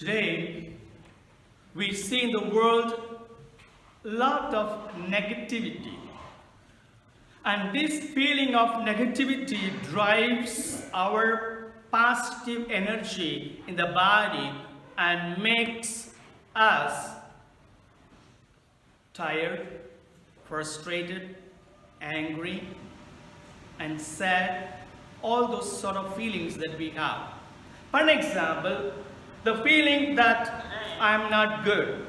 Today, we see in the world a lot of negativity. And this feeling of negativity drives our positive energy in the body and makes us tired, frustrated, angry, and sad, all those sort of feelings that we have. For an example, the feeling that I am not good,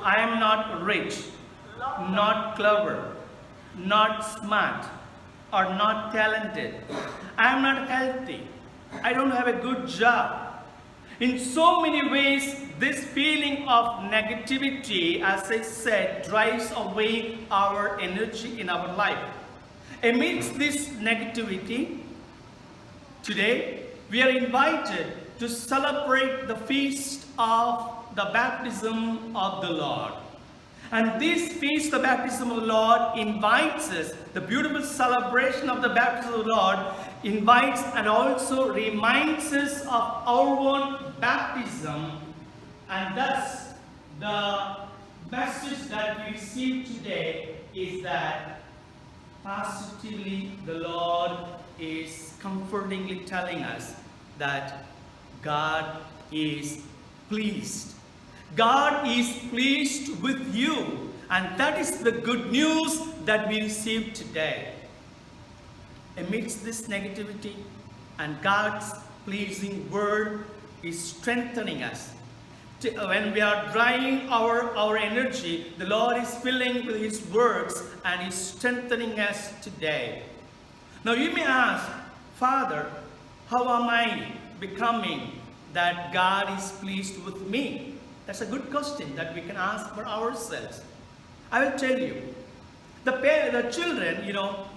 I am not rich, not clever, not smart, or not talented, I am not healthy, I don't have a good job. In so many ways, this feeling of negativity, as I said, drives away our energy in our life. Amidst this negativity, today we are invited to celebrate the feast of the baptism of the Lord. And this feast, the baptism of the Lord, invites us, the beautiful celebration of the baptism of the Lord invites and also reminds us of our own baptism. And thus, the message that we receive today is that positively the Lord is comfortingly telling us that God is pleased. God is pleased with you, and that is the good news that we receive today. Amidst this negativity, and God's pleasing word is strengthening us. When we are drying our energy, the Lord is filling with His words and is strengthening us today. Now you may ask, Father, how am I becoming that God is pleased with me? That's a good question that we can ask for ourselves. I will tell you, the children,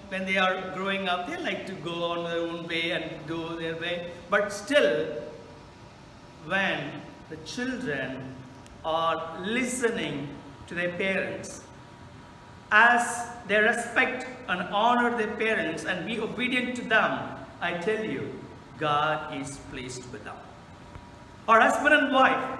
when they are growing up, they like to go on their own way and do their way. But still, when the children are listening to their parents, as they respect and honor their parents and be obedient to them, I tell you, God is pleased with them. Or husband and wife,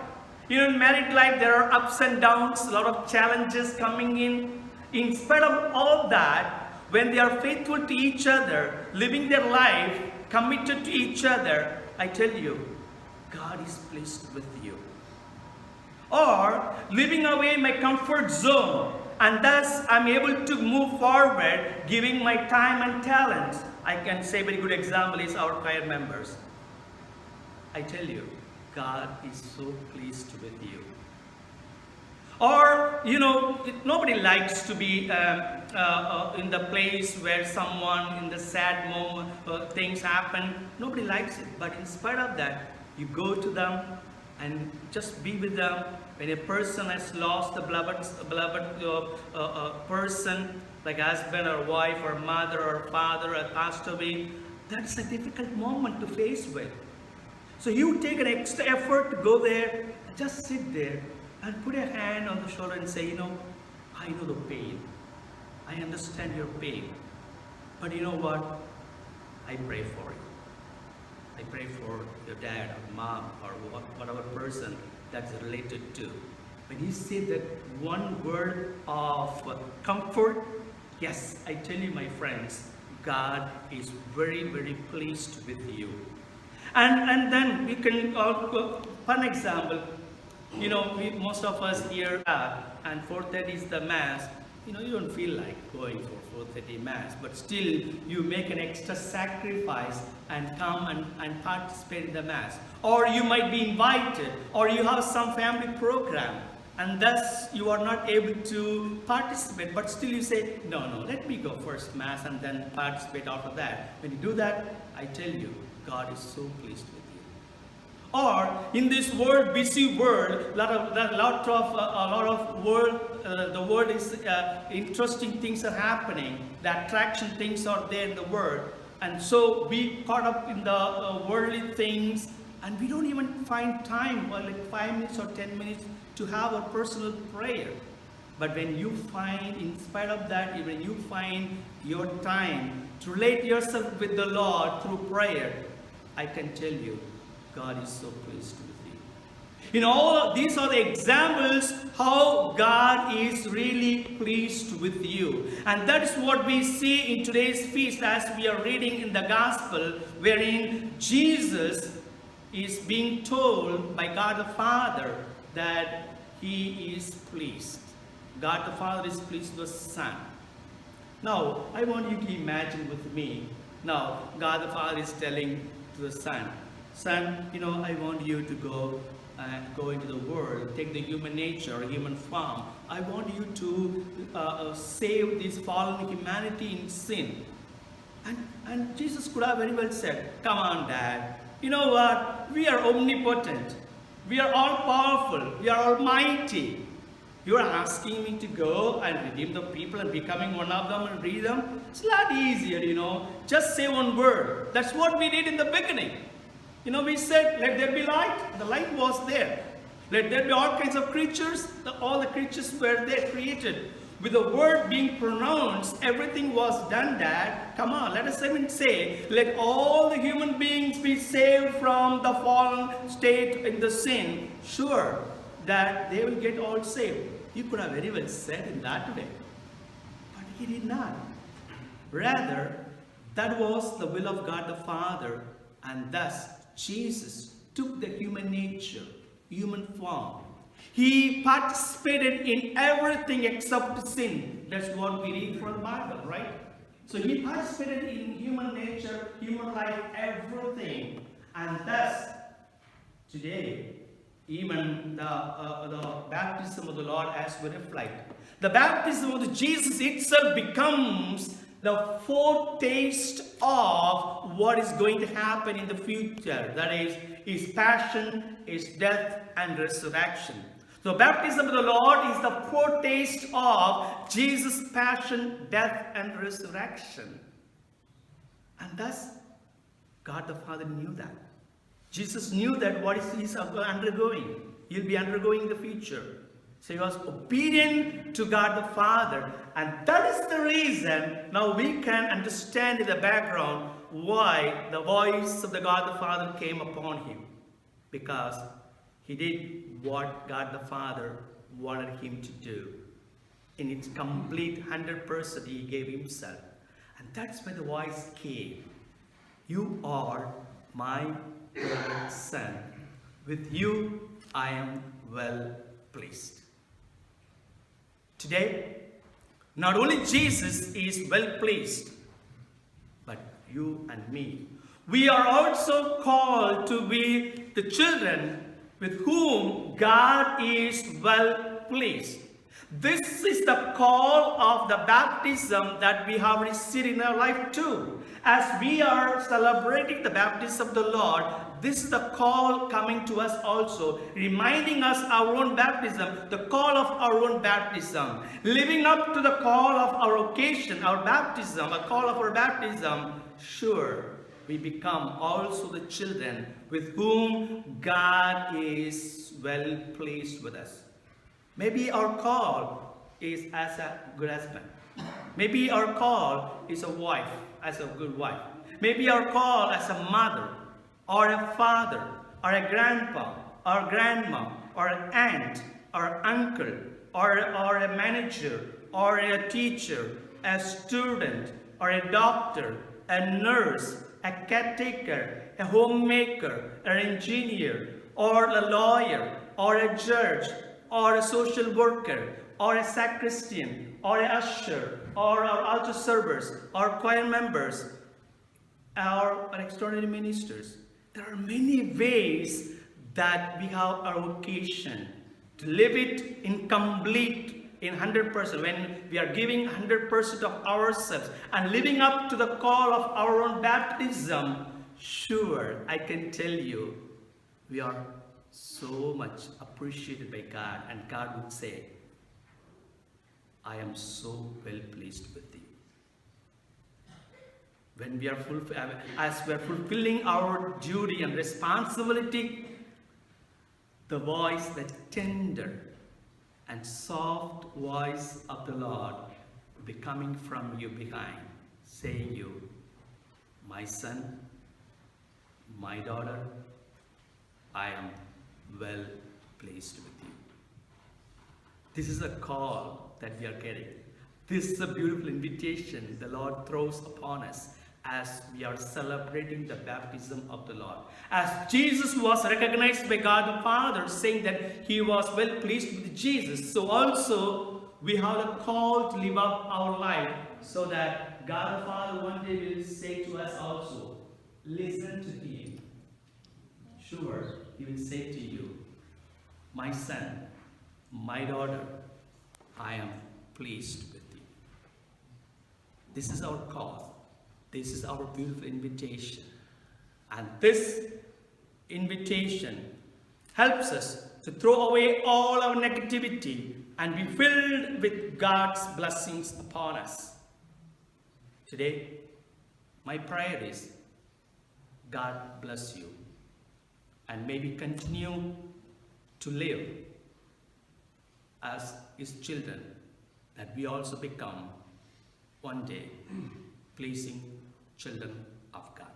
in married life, there are ups and downs, a lot of challenges coming in. In spite of all that, when they are faithful to each other, living their life, committed to each other, I tell you, God is pleased with you. Or living away my comfort zone, and thus I'm able to move forward, giving my time and talents. I can say a very good example is our choir members. I tell you, God is so pleased with you. Or, nobody likes to be in the place where someone, in the sad moment, things happen. Nobody likes it. But in spite of that, you go to them and just be with them. When a person has lost a beloved person, like husband or wife or mother or father or passed away, that's a difficult moment to face with. So you take an extra effort to go there, and just sit there and put a hand on the shoulder and say, I know the pain. I understand your pain. But you know what? I pray for you. I pray for your dad or mom or whatever person that's related to. When you say that one word of comfort, yes, I tell you, my friends, God is very, very pleased with you. And then we can, for an example, most of us here are, and 4:30 is the Mass. You don't feel like going for 4:30 Mass, but still you make an extra sacrifice and come and participate in the Mass. Or you might be invited, or you have some family program, and thus you are not able to participate, but still you say, no, let me go first Mass and then participate after that. When you do that, I tell you, God is so pleased with you. Or in this busy world, the world is interesting things are happening. The attraction things are there in the world, and so we caught up in the worldly things, and we don't even find time, like 5 minutes or 10 minutes, to have a personal prayer. But when you find, in spite of that, when you find your time to relate yourself with the Lord through prayer, I can tell you, God is so pleased with you. These are the examples how God is really pleased with you. And that is what we see in today's feast as we are reading in the gospel, wherein Jesus is being told by God the Father that he is pleased. God the Father is pleased with the Son. Now, I want you to imagine with me. Now, God the Father is telling to the Son, Son, I want you to go into the world, take the human nature, human form. I want you to save this fallen humanity in sin. And Jesus could have very well said, come on, Dad. You know what? We are omnipotent. We are all powerful. We are almighty. You are asking me to go and redeem the people and becoming one of them and read them? It's a lot easier, Just say one word. That's what we did in the beginning. We said, let there be light. The light was there. Let there be all kinds of creatures. All the creatures were there created. With the word being pronounced, everything was done, Dad. Come on, let us even say, let all the human beings be saved from the fallen state in the sin. Sure, that they will get all saved. He could have very well said in that way. But he did not. Rather, that was the will of God the Father, and thus Jesus took the human nature, human form. He participated in everything except sin. That's what we read from the Bible, right? So he participated in human nature, human life, everything. And thus, today, even the baptism of the Lord as we reflect, the baptism of Jesus itself becomes the foretaste of what is going to happen in the future. That is, his passion, his death, and resurrection. So baptism of the Lord is the foretaste of Jesus' passion, death, and resurrection. And thus, God the Father knew that. Jesus knew that what he's undergoing. He'll be undergoing in the future. So he was obedient to God the Father. And that is the reason now we can understand in the background why the voice of the God the Father came upon him. Because he did what God the Father wanted him to do. In its complete 100% he gave himself. And that's why the voice came. You are my beloved Son. With you I am well pleased. Today, not only Jesus is well pleased, but you and me. We are also called to be the children with whom God is well pleased. This is the call of the baptism that we have received in our life too. As we are celebrating the baptism of the Lord, this is the call coming to us also, reminding us our own baptism, the call of our own baptism. Living up to the call of our occasion, our baptism, a call of our baptism, sure, we become also the children with whom God is well pleased with us. Maybe our call is as a good husband. Maybe our call is a wife, as a good wife. Maybe our call as a mother, or a father, or a grandpa, or grandma, or an aunt, or uncle, or a manager, or a teacher, a student, or a doctor, a nurse, a caretaker, a homemaker, an engineer, or a lawyer, or a judge, or a social worker, or a sacristan, or an usher, or our altar servers, or choir members, or extraordinary ministers. There are many ways that we have our vocation to live it in complete, in 100%, when we are giving 100% of ourselves and living up to the call of our own baptism. Sure, I can tell you, we are so much appreciated by God, and God would say, I am so well pleased with you. When we are as we are fulfilling our duty and responsibility, the voice, that tender and soft voice of the Lord will be coming from you behind, saying you, my son, my daughter, I am well pleased with you. This is a call that we are getting. This is a beautiful invitation the Lord throws upon us as we are celebrating the baptism of the Lord. As Jesus was recognized by God the Father, saying that he was well pleased with Jesus, so also we have a call to live up our life so that God the Father one day will say to us also, listen to him. Sure, he will say to you, my son, my daughter, I am pleased with you. This is our call. This is our beautiful invitation. And this invitation helps us to throw away all our negativity and be filled with God's blessings upon us. Today, my prayer is, God bless you, and may we continue to live as his children, that we also become one day pleasing children of God.